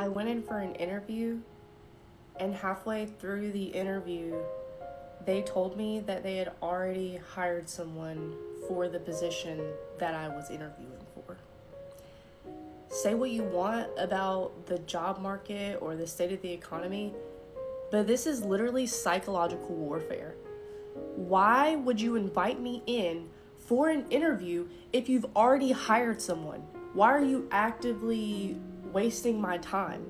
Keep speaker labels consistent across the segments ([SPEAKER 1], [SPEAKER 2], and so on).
[SPEAKER 1] I went in for an interview, and halfway through the interview, they told me that they had already hired someone for the position that I was interviewing for. Say what you want about the job market or the state of the economy, but this is literally psychological warfare. Why would you invite me in for an interview if you've already hired someone? Why are you actively wasting my time?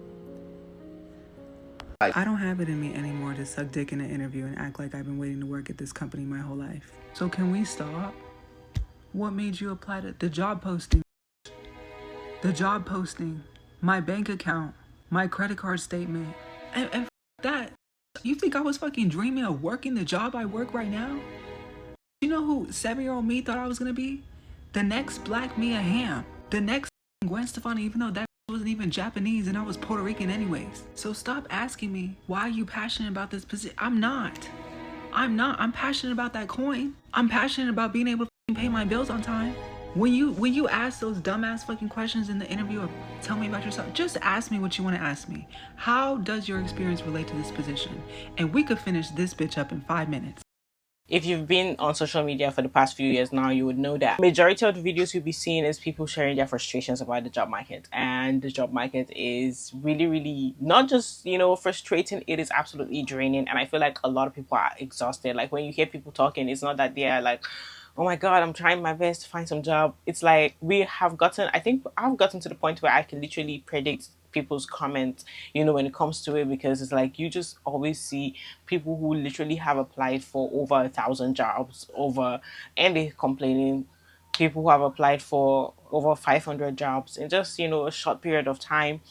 [SPEAKER 2] I don't have it in me anymore to suck dick in an interview and act like I've been waiting to work at this company my whole life. So can we stop? What made you apply to the job posting? The job posting, my bank account, my credit card statement, and that. You think I was fucking dreaming of working the job I work right now? You know who 7-year-old me thought I was gonna be? The next Black Mia Hamm. The next Gwen Stefani, even though that wasn't even Japanese and I was Puerto Rican anyways. So stop asking me, why are you passionate about this position? I'm not. I'm passionate about that coin. I'm passionate about being able to pay my bills on time. When you ask those dumbass fucking questions in the interview or tell me about yourself, just ask me what you want to ask me. How does your experience relate to this position? And we could finish this bitch up in 5 minutes.
[SPEAKER 3] If you've been on social media for the past few years now, you would know that majority of the videos you'll be seeing is people sharing their frustrations about the job market. And the job market is really, really not just, frustrating, it is absolutely draining. And I feel like a lot of people are exhausted. Like when you hear people talking, it's not that they are like, oh my God, I'm trying my best to find some job. It's like I think I've gotten to the point where I can literally predict people's comments, when it comes to it, because it's like you just always see people who literally have applied for over 1,000 jobs and they're complaining. People who have applied for over 500 jobs in just a short period of time,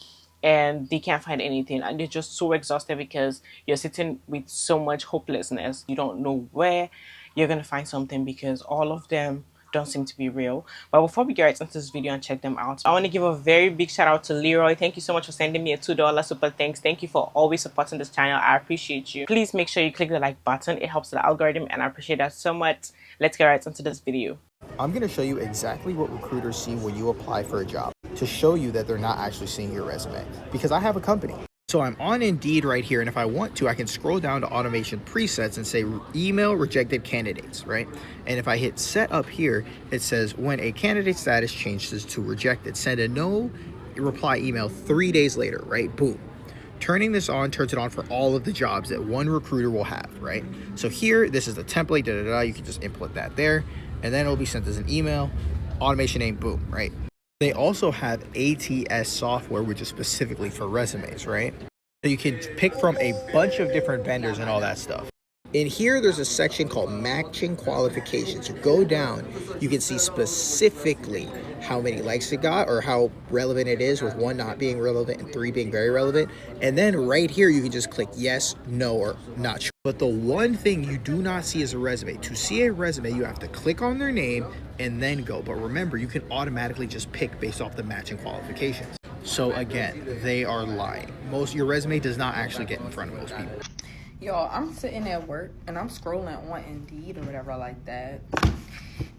[SPEAKER 3] and they can't find anything, and they're just so exhausted because you're sitting with so much hopelessness. You don't know where you're gonna find something because all of them don't seem to be real. But before we get right into this video and check them out, I want to give a very big shout out to Leroy. Thank you so much for sending me a $2 super thanks. Thank you for always supporting this channel. I appreciate you. Please make sure you click the like button. It helps the algorithm and I appreciate that so much. Let's get right into this video.
[SPEAKER 4] I'm going to show you exactly what recruiters see when you apply for a job to show you that they're not actually seeing your resume, because I have a company. So I'm on Indeed right here, and if I want to, I can scroll down to automation presets and say email rejected candidates, right? And if I hit set up here, it says when a candidate status changes to rejected, send a no reply email 3 days later, right? Boom. Turning this on turns it on for all of the jobs that one recruiter will have, right? So here, this is the template, you can just input that there, and then it'll be sent as an email, automation name, boom, right? They also have ATS software, which is specifically for resumes, right? So you can pick from a bunch of different vendors and all that stuff. In here, there's a section called matching qualifications. You go down, you can see specifically how many likes it got or how relevant it is, with 1 not being relevant and 3 being very relevant. And then right here, you can just click yes, no, or not sure. But the one thing you do not see is a resume. To see a resume, you have to click on their name and then go. But remember, you can automatically just pick based off the matching qualifications. So again, they are lying. Your resume does not actually get in front of most people.
[SPEAKER 5] Y'all, I'm sitting at work and I'm scrolling on Indeed or whatever like that.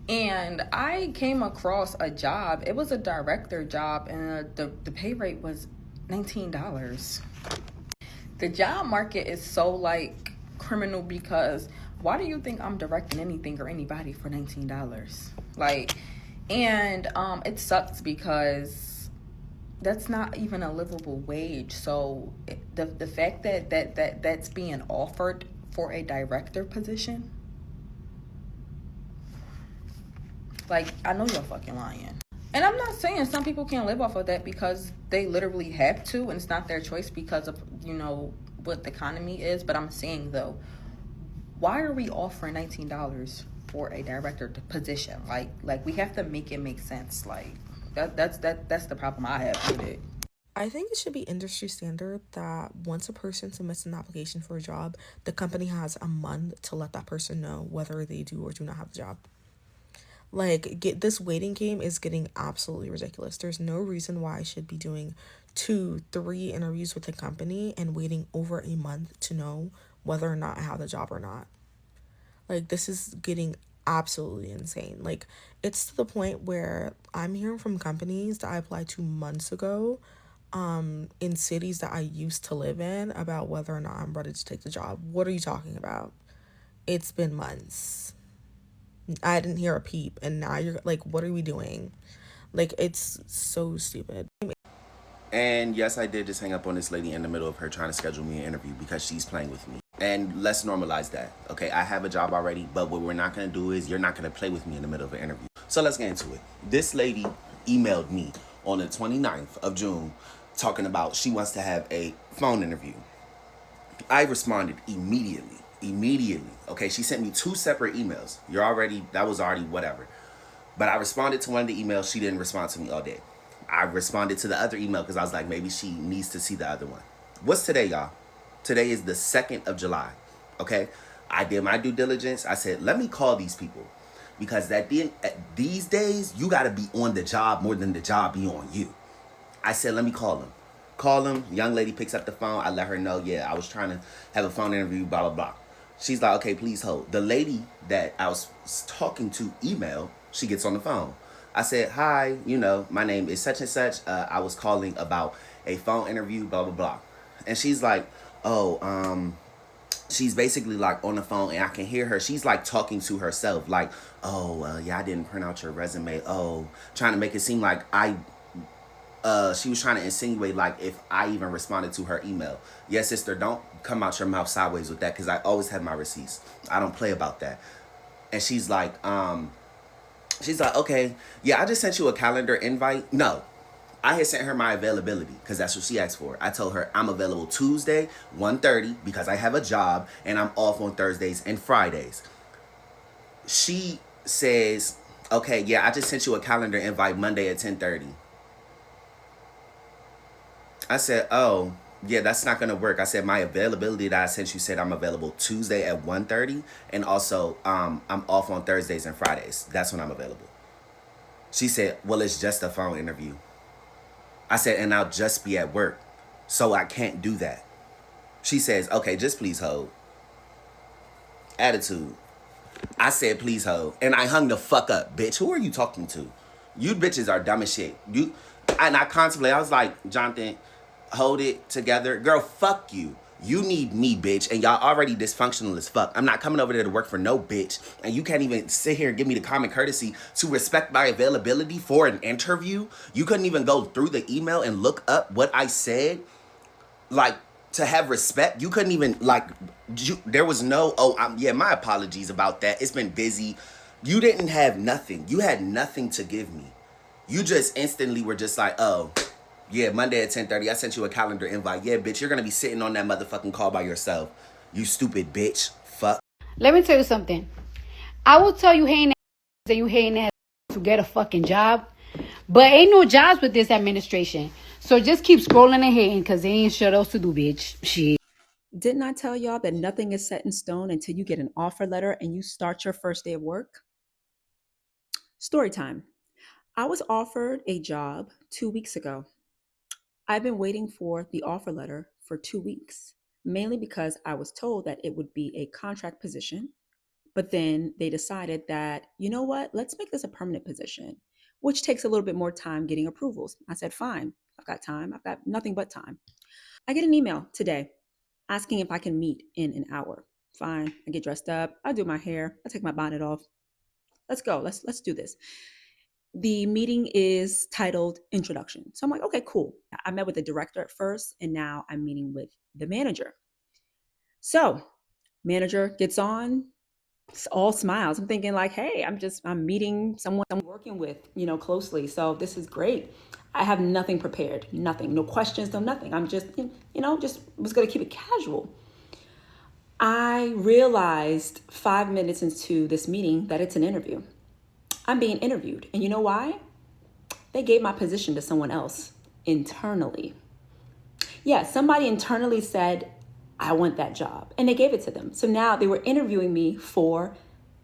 [SPEAKER 5] And I came across a job. It was a director job, and the pay rate was $19. The job market is so criminal, because why do you think I'm directing anything or anybody for $19? And it sucks because that's not even a livable wage. So the fact that's being offered for a director position, I know you're fucking lying. And I'm not saying some people can't live off of that because they literally have to, and it's not their choice because of what the economy is. But I'm saying, though, why are we offering $19 for a director position? We have to make it make sense. That's the problem I have with it.
[SPEAKER 6] I think it should be industry standard that once a person submits an application for a job, the company has a month to let that person know whether they do or do not have the job. This waiting game is getting absolutely ridiculous. There's no reason why I should be doing 2-3 interviews with the company and waiting over a month to know whether or not I have the job or not. This is getting absolutely insane. It's to the point where I'm hearing from companies that I applied to months ago in cities that I used to live in about whether or not I'm ready to take the job. What are you talking about? It's been months. I didn't hear a peep, and now you're like, what are we doing? Like, it's so stupid.
[SPEAKER 7] And yes, I did just hang up on this lady in the middle of her trying to schedule me an interview because she's playing with me. And let's normalize that. Okay, I have a job already, but what we're not going to do is you're not going to play with me in the middle of an interview. So let's get into it. This lady emailed me on the 29th of June talking about she wants to have a phone interview. I responded immediately. Okay, she sent me 2 separate emails. That was already whatever. But I responded to one of the emails. She didn't respond to me all day. I responded to the other email because I was like, maybe she needs to see the other one. What's today, y'all? Today is the 2nd of July. Okay? I did my due diligence. I said, let me call these people. Because these days, you got to be on the job more than the job be on you. I said, let me call them. Call them. Young lady picks up the phone. I let her know, yeah, I was trying to have a phone interview, blah, blah, blah. She's like, okay, please hold. The lady that I was talking to email, she gets on the phone. I said, hi, my name is such and such. I was calling about a phone interview, blah, blah, blah. And she's like, she's basically like on the phone and I can hear her. She's like talking to herself like, yeah, I didn't print out your resume. Trying to make it seem like she was trying to insinuate like if I even responded to her email. Yes, sister, don't come out your mouth sideways with that because I always have my receipts. I don't play about that. And she's like, okay, yeah, I just sent you a calendar invite. No, I had sent her my availability because that's what she asked for. I told her I'm available Tuesday, 1:30 because I have a job and I'm off on Thursdays and Fridays. She says, okay, yeah, I just sent you a calendar invite Monday at 10:30. I said, oh, yeah, that's not going to work. I said, my availability that I sent you said I'm available Tuesday at 1:30. And also, I'm off on Thursdays and Fridays. That's when I'm available. She said, well, it's just a phone interview. I said, and I'll just be at work. So I can't do that. She says, okay, just please hold. Attitude. I said, please hold. And I hung the fuck up, bitch. Who are you talking to? You bitches are dumb as shit. And I contemplated. I was like, Jonathan, hold it together. Girl, fuck you. You need me, bitch. And y'all already dysfunctional as fuck. I'm not coming over there to work for no bitch. And you can't even sit here and give me the common courtesy to respect my availability for an interview. You couldn't even go through the email and look up what I said. Like, to have respect. You couldn't even, like, there was no, my apologies about that. It's been busy. You didn't have nothing. You had nothing to give me. You just instantly were just like, yeah, Monday at 10:30, I sent you a calendar invite. Yeah, bitch, you're going to be sitting on that motherfucking call by yourself. You stupid bitch. Fuck.
[SPEAKER 8] Let me tell you something. I will tell you hating ass and you hating ass to get a fucking job. But ain't no jobs with this administration. So just keep scrolling and hating because they ain't shit else to do, bitch. Shit.
[SPEAKER 9] Didn't I tell y'all that nothing is set in stone until you get an offer letter and you start your first day of work? Story time. I was offered a job 2 weeks ago. I've been waiting for the offer letter for 2 weeks, mainly because I was told that it would be a contract position. But then they decided that, you know what, let's make this a permanent position, which takes a little bit more time getting approvals. I said, fine, I've got time. I've got nothing but time. I get an email today asking if I can meet in an hour. Fine, I get dressed up, I do my hair, I take my bonnet off. Let's go, let's do this. The meeting is titled Introduction. So I'm like, okay, cool. I met with the director at first, and now I'm meeting with the manager. So manager gets on, all smiles. I'm thinking like, hey, I'm meeting someone I'm working with, closely. So this is great. I have nothing prepared, nothing, no questions, no nothing. I'm just, just was going to keep it casual. I realized 5 minutes into this meeting that it's an interview. I'm being interviewed. And you know why? They gave my position to someone else internally. Yeah, somebody internally said, I want that job. And they gave it to them. So now they were interviewing me for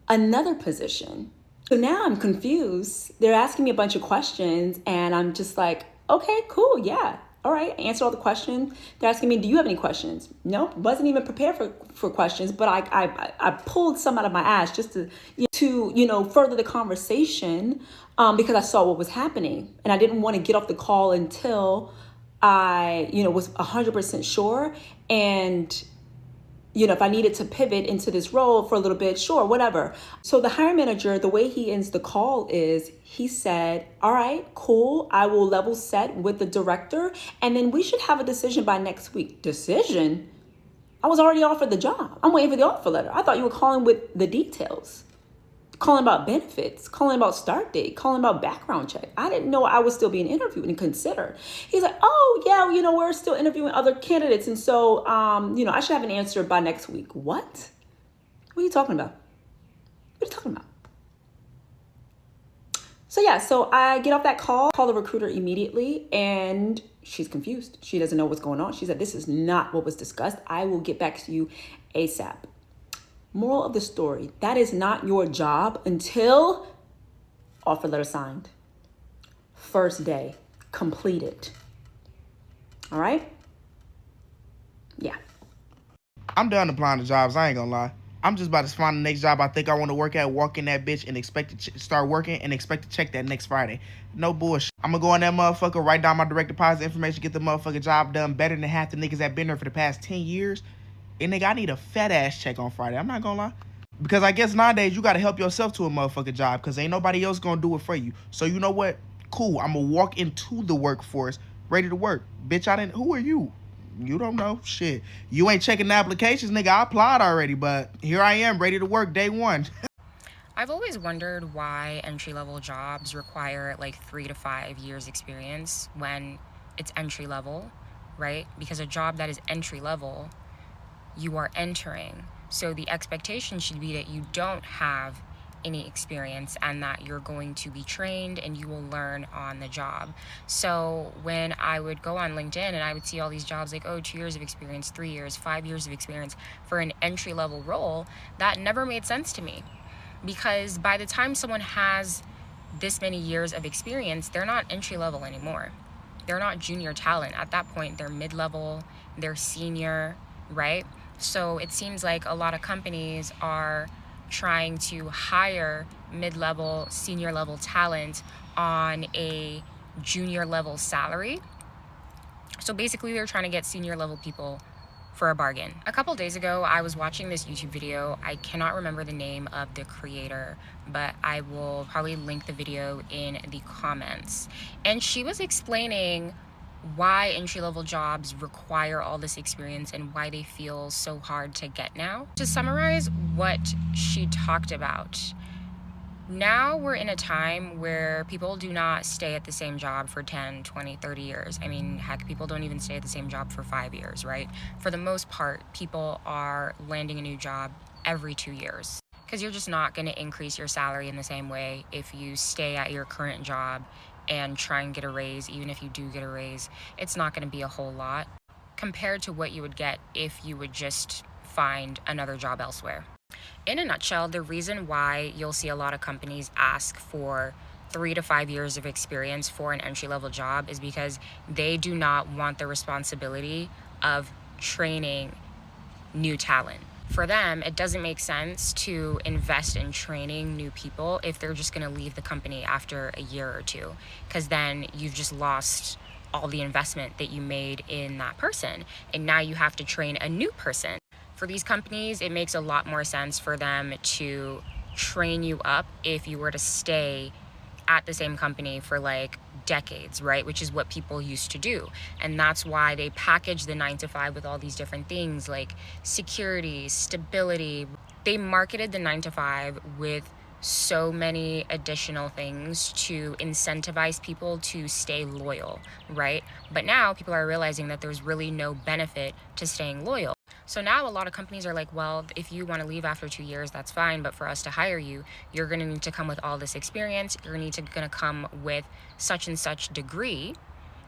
[SPEAKER 9] another position. So now I'm confused. They're asking me a bunch of questions and I'm just like, okay, cool. Yeah. All right. I answered all the questions. They're asking me, do you have any questions? Nope. Wasn't even prepared for questions, but I pulled some out of my ass just to further the conversation because I saw what was happening. And I didn't want to get off the call until I, was 100% sure. And, if I needed to pivot into this role for a little bit, sure, whatever. So the hiring manager, the way he ends the call is he said, all right, cool. I will level set with the director and then we should have a decision by next week. Decision? I was already offered the job. I'm waiting for the offer letter. I thought you were calling with the details. Calling about benefits, calling about start date, calling about background check. I didn't know I was still being interviewed and considered. He's like, oh yeah, we're still interviewing other candidates. And so, I should have an answer by next week. What? What are you talking about? What are you talking about? So I get off that call the recruiter immediately, and she's confused. She doesn't know what's going on. She said, this is not what was discussed. I will get back to you ASAP. Moral of the story, that is not your job until offer letter signed. First day, completed. All right? Yeah.
[SPEAKER 10] I'm done applying to jobs, I ain't gonna lie. I'm just about to find the next job I think I want to work at, walk in that bitch, and expect to start working and expect to check that next Friday. No bullshit. I'm gonna go in that motherfucker, write down my direct deposit information, get the motherfucking job done better than half the niggas that been there for the past 10 years. And nigga, I need a fat ass check on Friday. I'm not gonna lie. Because I guess nowadays you gotta help yourself to a motherfucking job because ain't nobody else gonna do it for you. So you know what? Cool. I'm gonna walk into the workforce ready to work. Bitch, who are you? You don't know. Shit. You ain't checking the applications, nigga. I applied already, but here I am ready to work day one.
[SPEAKER 11] I've always wondered why entry-level jobs require like 3 to 5 years experience when it's entry-level, right? Because a job that is entry-level, you are entering. So the expectation should be that you don't have any experience and that you're going to be trained and you will learn on the job. So when I would go on LinkedIn and I would see all these jobs like, 2 years of experience, 3 years, 5 years of experience for an entry-level role, that never made sense to me. Because by the time someone has this many years of experience, they're not entry-level anymore. They're not junior talent. At that point, they're mid-level, they're senior, right? So it seems like a lot of companies are trying to hire mid-level, senior level talent on a junior level salary. So basically they're trying to get senior level people for a bargain. A couple days ago, I was watching this YouTube video. I cannot remember the name of the creator, but I will probably link the video in the comments. And she was explaining why entry-level jobs require all this experience and why they feel so hard to get now. To summarize what she talked about, now we're in a time where people do not stay at the same job for 10, 20, 30 years. I mean, heck, people don't even stay at the same job for 5 years, right? For the most part, people are landing a new job every 2 years because you're just not going to increase your salary in the same way if you stay at your current job and try and get a raise. Even if you do get a raise, it's not going to be a whole lot compared to what you would get if you would just find another job elsewhere. In a nutshell, the reason why you'll see a lot of companies ask for 3 to 5 years of experience for an entry-level job is because they do not want the responsibility of training new talent. For them, it doesn't make sense to invest in training new people if they're just going to leave the company after a year or two, because then you've just lost all the investment that you made in that person, and now you have to train a new person. For these companies, it makes a lot more sense for them to train you up if you were to stay at the same company for like decades, right? Which is what people used to do. And that's why they package the 9 to 5 with all these different things like security, stability. They marketed the 9 to 5 with so many additional things to incentivize people to stay loyal, right? But now people are realizing that there's really no benefit to staying loyal. So now a lot of companies are like, well, if you want to leave after 2 years, that's fine. But for us to hire you, you're going to need to come with all this experience. You're going to come with such and such degree,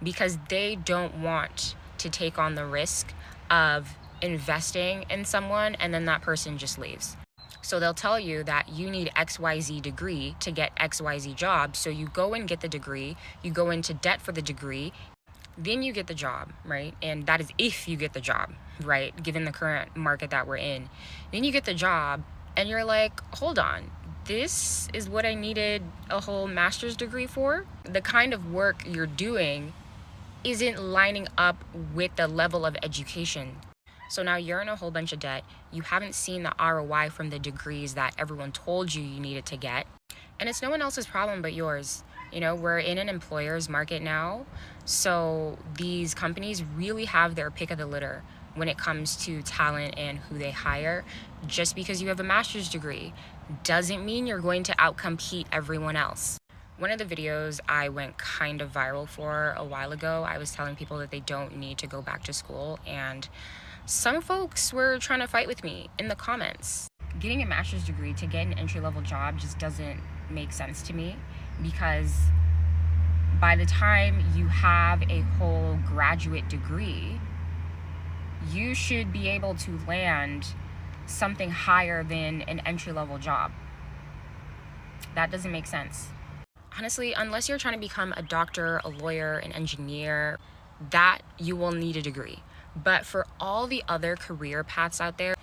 [SPEAKER 11] because they don't want to take on the risk of investing in someone and then that person just leaves. So they'll tell you that you need XYZ degree to get XYZ job. So you go and get the degree, you go into debt for the degree, then you get the job, right? And that is if you get the job, right? Given the current market that we're in. Then you get the job and you're like, hold on, this is what I needed a whole master's degree for? The kind of work you're doing isn't lining up with the level of education. So now you're in a whole bunch of debt. You haven't seen the ROI from the degrees that everyone told you needed to get. And it's no one else's problem but yours. You know, we're in an employer's market now. So these companies really have their pick of the litter when it comes to talent and who they hire. Just because you have a master's degree doesn't mean you're going to outcompete everyone else. One of the videos I went kind of viral for a while ago, I was telling people that they don't need to go back to school, and some folks were trying to fight with me in the comments. Getting a master's degree to get an entry-level job just doesn't make sense to me, because by the time you have a whole graduate degree, you should be able to land something higher than an entry-level job. That doesn't make sense. Honestly, unless you're trying to become a doctor, a lawyer, an engineer, that you will need a degree. But for all the other career paths out there,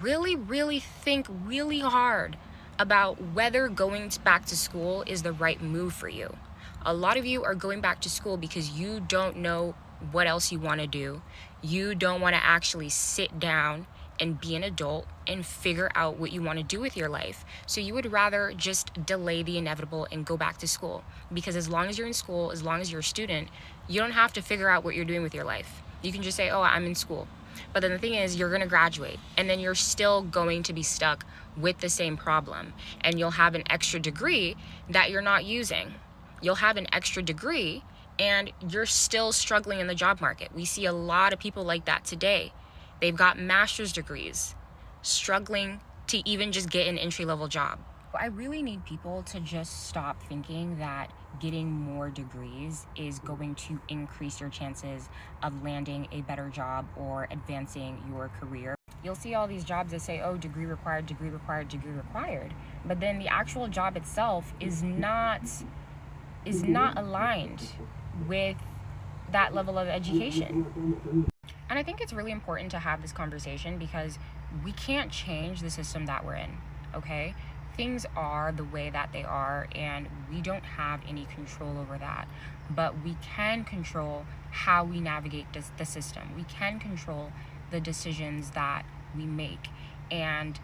[SPEAKER 11] really think really hard about whether going back to school is the right move for you. A lot of you are going back to school because you don't know what else you want to do. You don't want to actually sit down and be an adult and figure out what you want to do with your life. So you would rather just delay the inevitable and go back to school. Because as long as you're in school, as long as you're a student, you don't have to figure out what you're doing with your life. You can just say, oh, I'm in school. But then the thing is, you're going to graduate, and then you're still going to be stuck with the same problem. And you'll have an extra degree that you're not using. You'll have an extra degree, and you're still struggling in the job market. We see a lot of people like that today. They've got master's degrees, struggling to even just get an entry-level job. I really need people to just stop thinking that getting more degrees is going to increase your chances of landing a better job or advancing your career. You'll see all these jobs that say, oh, degree required, degree required, degree required. But then the actual job itself is not aligned with that level of education. And I think it's really important to have this conversation because we can't change the system that we're in, okay? Things are the way that they are, and we don't have any control over that. But we can control how we navigate the system. We can control the decisions that we make. And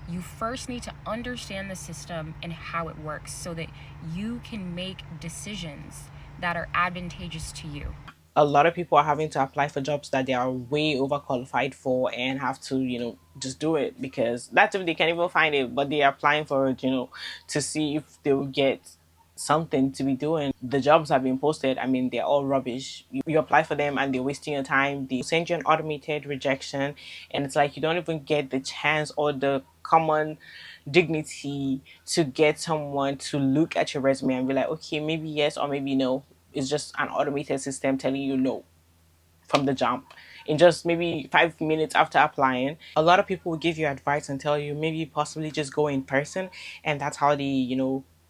[SPEAKER 11] you first need to understand the system and how it works so that you can make decisions that are advantageous to you.
[SPEAKER 3] A lot of people are having to apply for jobs that they are way overqualified for and have to, just do it because that's if they can even find it, but they're applying for it, to see if they will get something to be doing. The jobs have been posted. I mean, they're all rubbish. You apply for them and they're wasting your time. They send you an automated rejection, and it's like you don't even get the chance or the common dignity to get someone to look at your resume and be like, okay, maybe yes or maybe no. It's just an automated system telling you no from the jump in just maybe 5 minutes after applying. A lot of people will give you advice and tell you maybe possibly just go in person, and that's how they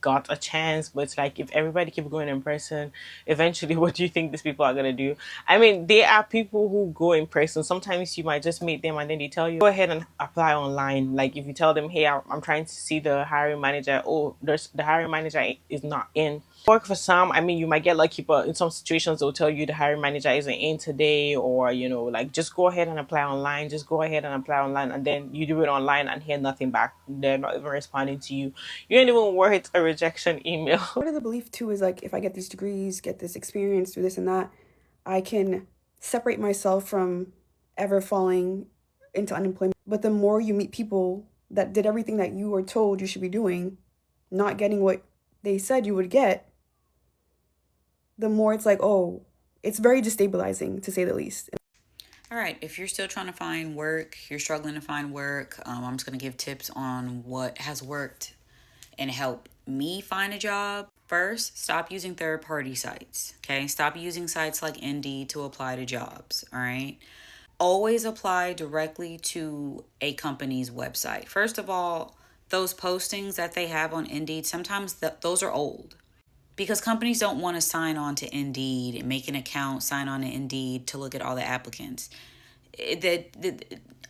[SPEAKER 3] got a chance. But it's like, if everybody keep going in person, eventually what do you think these people are going to do? I mean, there are people who go in person. Sometimes you might just meet them and then they tell you go ahead and apply online. Like if you tell them, hey, I'm trying to see the hiring manager, oh, the hiring manager is not in. Work for some, I mean, you might get lucky, but in some situations they'll tell you the hiring manager isn't in today, or like just go ahead and apply online, just go ahead and apply online, and then you do it online and hear nothing back. They're not even responding to you. You ain't even worth a rejection email.
[SPEAKER 12] Part of the belief too is like, if I get these degrees, get this experience, do this and that, I can separate myself from ever falling into unemployment. But the more you meet people that did everything that you were told you should be doing, not getting what they said you would get, the more it's like, oh, it's very destabilizing, to say the least.
[SPEAKER 13] All right, if you're still trying to find work, you're struggling to find work, I'm just going to give tips on what has worked and help me find a job. First, stop using third-party sites, okay? Stop using sites like Indeed to apply to jobs, all right? Always apply directly to a company's website. First of all, those postings that they have on Indeed, sometimes those are old. Because companies don't want to sign on to Indeed and make an account, sign on to Indeed to look at all the applicants. The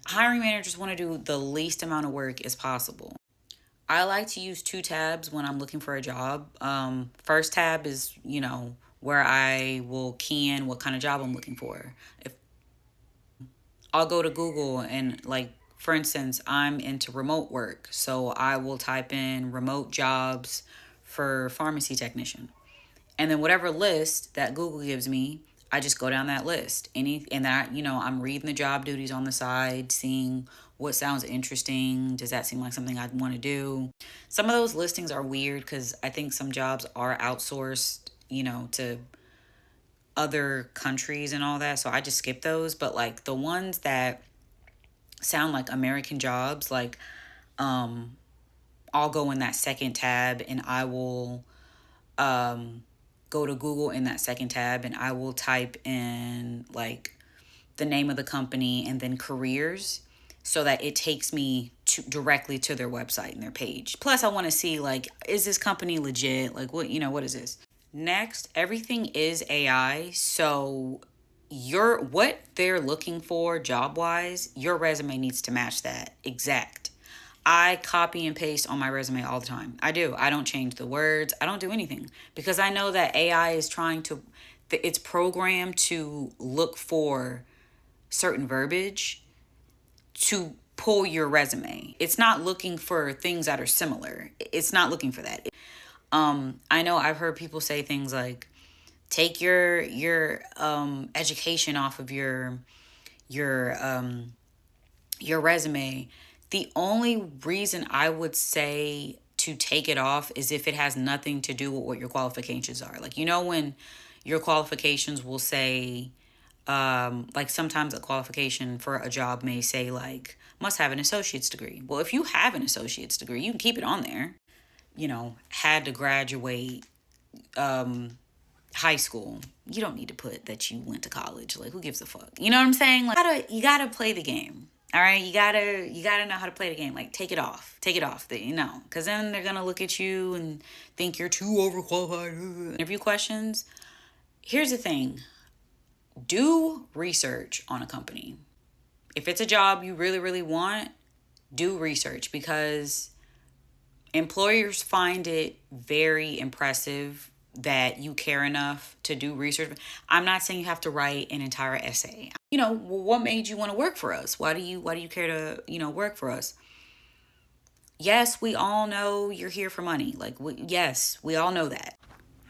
[SPEAKER 13] hiring managers want to do the least amount of work as possible. I like to use 2 tabs when I'm looking for a job. First tab is, where I will key in what kind of job I'm looking for. If I'll go to Google and, like, for instance, I'm into remote work, so I will type in remote jobs for pharmacy technician. And then whatever list that Google gives me, I just go down that list. And that, I'm reading the job duties on the side, seeing what sounds interesting. Does that seem like something I'd want to do? Some of those listings are weird because I think some jobs are outsourced, to other countries and all that. So I just skip those. But like the ones that sound like American jobs, like I'll go in that second tab and I will go to Google in that second tab and I will type in like the name of the company and then careers so that it takes me directly to their website and their page. Plus I want to see, like, is this company legit? Like, what is this? Next, everything is AI. So what they're looking for job wise, your resume needs to match that exact. I copy and paste on my resume all the time. I do. I don't change the words. I don't do anything because I know that AI is it's programmed to look for certain verbiage to pull your resume. It's not looking for things that are similar. It's not looking for that. I know I've heard people say things like, take your education off of your resume. The only reason I would say to take it off is if it has nothing to do with what your qualifications are. Like, when your qualifications will say, like sometimes a qualification for a job may say like, must have an associate's degree. Well, if you have an associate's degree, you can keep it on there. Had to graduate high school. You don't need to put that you went to college. Like, who gives a fuck? You know what I'm saying? Like, you gotta play the game. All right, you gotta know how to play the game. Like, take it off, because then they're gonna look at you and think you're too overqualified. Interview questions. Here's the thing: do research on a company. If it's a job you really, really want, do research because employers find it very impressive that you care enough to do research. I'm not saying you have to write an entire essay. What made you want to work for us? Why do you care to, work for us? Yes, we all know you're here for money. Like, yes, we all know that.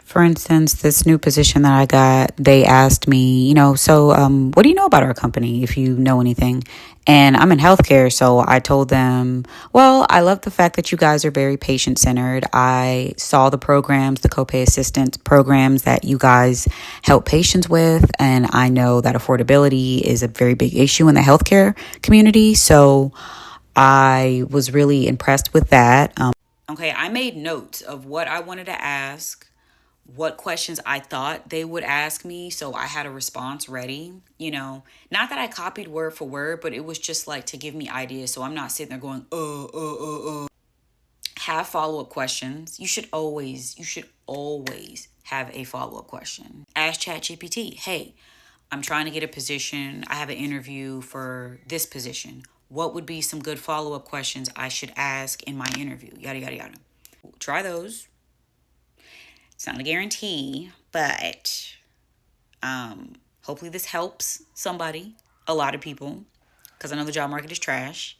[SPEAKER 13] For instance, this new position that I got, they asked me, so what do you know about our company, if you know anything? And I'm in healthcare, so I told them, well, I love the fact that you guys are very patient-centered. I saw the programs, the copay assistance programs that you guys help patients with, and I know that affordability is a very big issue in the healthcare community, so I was really impressed with that. Okay, I made notes of what I wanted to ask, what questions I thought they would ask me, so I had a response ready. Not that I copied word for word, but it was just like to give me ideas, so I'm not sitting there going have follow-up questions. You should always have a follow-up question. Ask ChatGPT, hey, I'm trying to get a position, I have an interview for this position, what would be some good follow-up questions I should ask in my interview, yada yada yada. Try those. It's not a guarantee, but hopefully this helps somebody, a lot of people, because I know the job market is trash.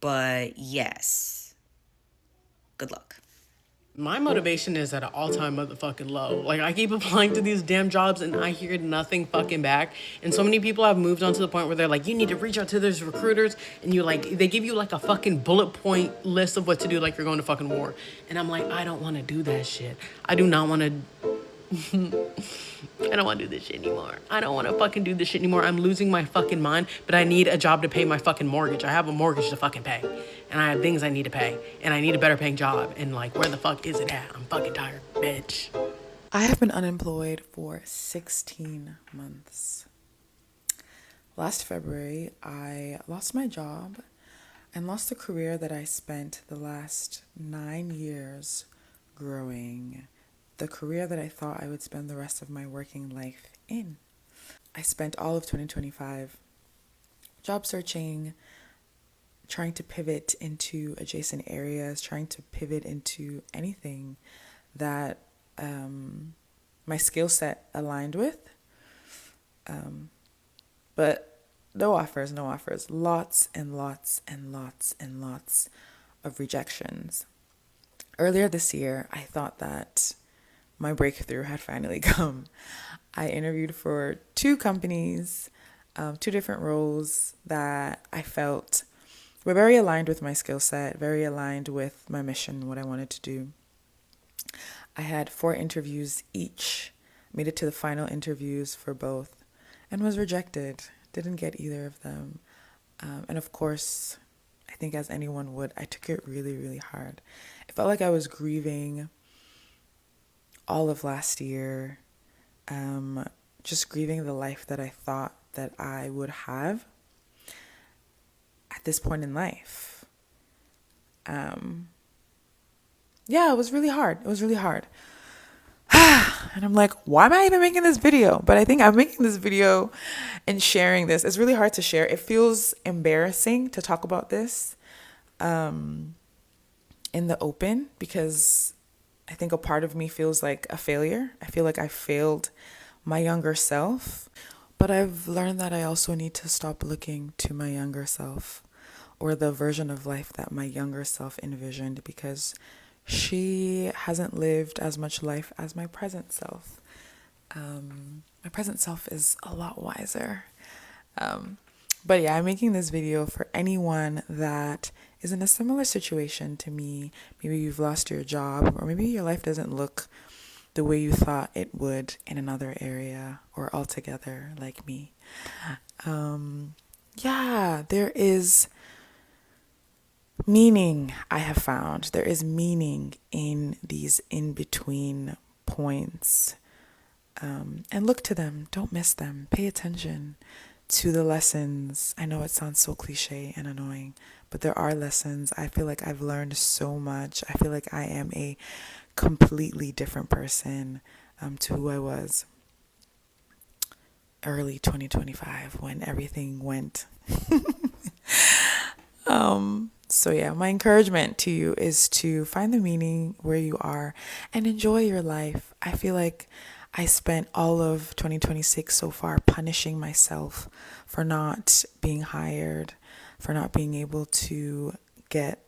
[SPEAKER 13] But yes, good luck.
[SPEAKER 3] My motivation is at an all-time motherfucking low. Like, I keep applying to these damn jobs and I hear nothing fucking back. And so many people have moved on to the point where they're like, you need to reach out to those recruiters, and they give you like a fucking bullet point list of what to do, like you're going to fucking war. And I'm like, I don't want to do that shit. I do not want to. I don't want to do this shit anymore. I don't want to fucking do this shit anymore. I'm losing my fucking mind, but I need a job to pay my fucking mortgage. I have a mortgage to fucking pay, and I have things I need to pay, and I need a better paying job, and like, where the fuck is it at? I'm fucking tired, bitch.
[SPEAKER 2] I have been unemployed for 16 months. Last February, I lost my job and lost the career that I spent the last 9 years growing, the career that I thought I would spend the rest of my working life in. I spent all of 2025 job searching, trying to pivot into adjacent areas, trying to pivot into anything that my skill set aligned with. But no offers, no offers. Lots and lots and lots and lots of rejections. Earlier this year, I thought that my breakthrough had finally come. I interviewed for 2 companies, 2 different roles that I felt were very aligned with my skill set, very aligned with my mission, what I wanted to do. I had 4 interviews each, made it to the final interviews for both, and was rejected. Didn't get either of them. And of course, I think as anyone would, I took it really, really hard. It felt like I was grieving all of last year, just grieving the life that I thought that I would have at this point in life. Yeah, it was really hard. It was really hard. And I'm like, why am I even making this video? But I think I'm making this video and sharing this. It's really hard to share. It feels embarrassing to talk about this in the open, because I think a part of me feels like a failure. I feel like I failed my younger self. But I've learned that I also need to stop looking to my younger self, or the version of life that my younger self envisioned, because she hasn't lived as much life as my present self. My present self is a lot wiser. But yeah, I'm making this video for anyone that is in a similar situation to me. Maybe you've lost your job, or maybe your life doesn't look the way you thought it would in another area, or altogether like me. Yeah, there is meaning, I have found. There is meaning in these in-between points. And look to them. Don't miss them. Pay attention to the lessons. I know it sounds so cliche and annoying, but there are lessons. I feel like I've learned so much. I feel like I am a completely different person to who I was early 2025 when everything went. So yeah, my encouragement to you is to find the meaning where you are and enjoy your life. I feel like I spent all of 2026 so far punishing myself for not being hired, for not being able to get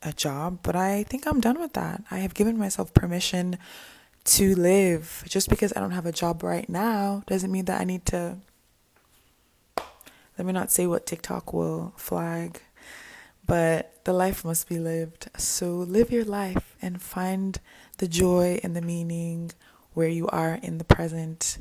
[SPEAKER 2] a job. But I think I'm done with that. I have given myself permission to live. Just because I don't have a job right now doesn't mean that I need to. Let me not say what TikTok will flag. But the life must be lived. So live your life and find the joy and the meaning where you are in the present.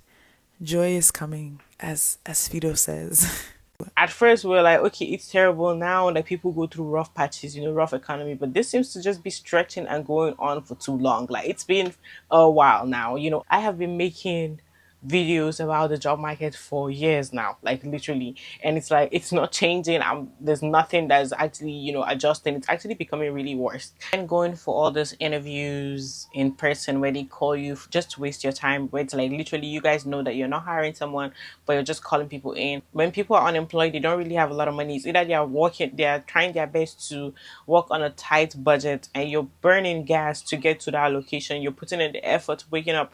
[SPEAKER 2] Joy is coming, as Fido says.
[SPEAKER 3] At first, we were like, okay, it's terrible now that people go through rough patches, rough economy. But this seems to just be stretching and going on for too long. Like, it's been a while now. I have been making videos about the job market for years now, like literally, and it's like it's not changing. There's nothing that's actually adjusting. It's actually becoming really worse. And going for all these interviews in person where they call you just to waste your time, where it's like literally you guys know that you're not hiring someone, but you're just calling people in. When people are unemployed, they don't really have a lot of money. It's either they are trying their best to work on a tight budget, and you're burning gas to get to that location. You're putting in the effort, waking up,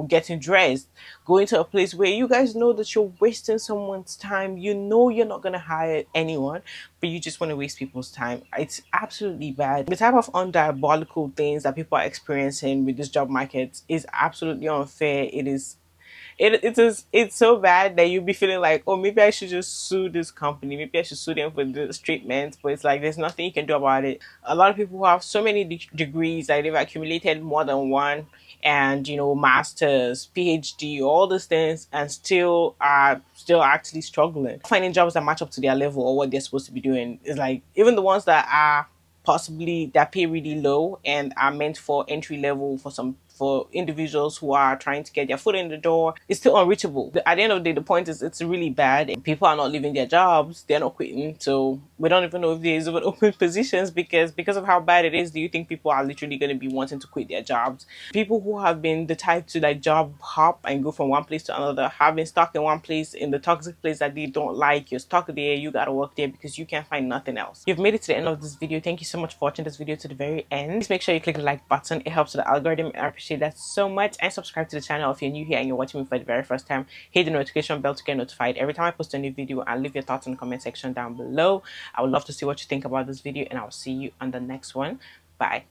[SPEAKER 3] getting dressed, going to a place where you guys know that you're wasting someone's time. You're not going to hire anyone, but you just want to waste people's time. It's absolutely bad. The type of undiabolical things that people are experiencing with this job market is absolutely unfair. It's so bad that you'll be feeling like, oh, maybe I should just sue this company. Maybe I should sue them for this treatment. But it's like there's nothing you can do about it. A lot of people who have so many degrees, like they've accumulated more than one, and masters, PhD, all these things, and still are still actually struggling finding jobs that match up to their level or what they're supposed to be doing. Is like even the ones that are possibly that pay really low and are meant for entry level for individuals who are trying to get their foot in the door, it's still unreachable. At the end of the day, the point is it's really bad and people are not leaving their jobs, they're not quitting. So we don't even know if there's even open positions because of how bad it is. Do you think people are literally going to be wanting to quit their jobs? People who have been the type to like job hop and go from one place to another have been stuck in one place, in the toxic place that they don't like. You're stuck there, you gotta work there because you can't find nothing else. You've made it to the end of this video. Thank you so much for watching this video to the very end. Please make sure you click the like button. It helps with the algorithm. I appreciate that so much. And subscribe to the channel if you're new here and you're watching me for the very first time. Hit the notification bell to get notified every time I post a new video, and leave your thoughts in the comment section down below. I would love to see what you think about this video, and I'll see you on the next one. Bye.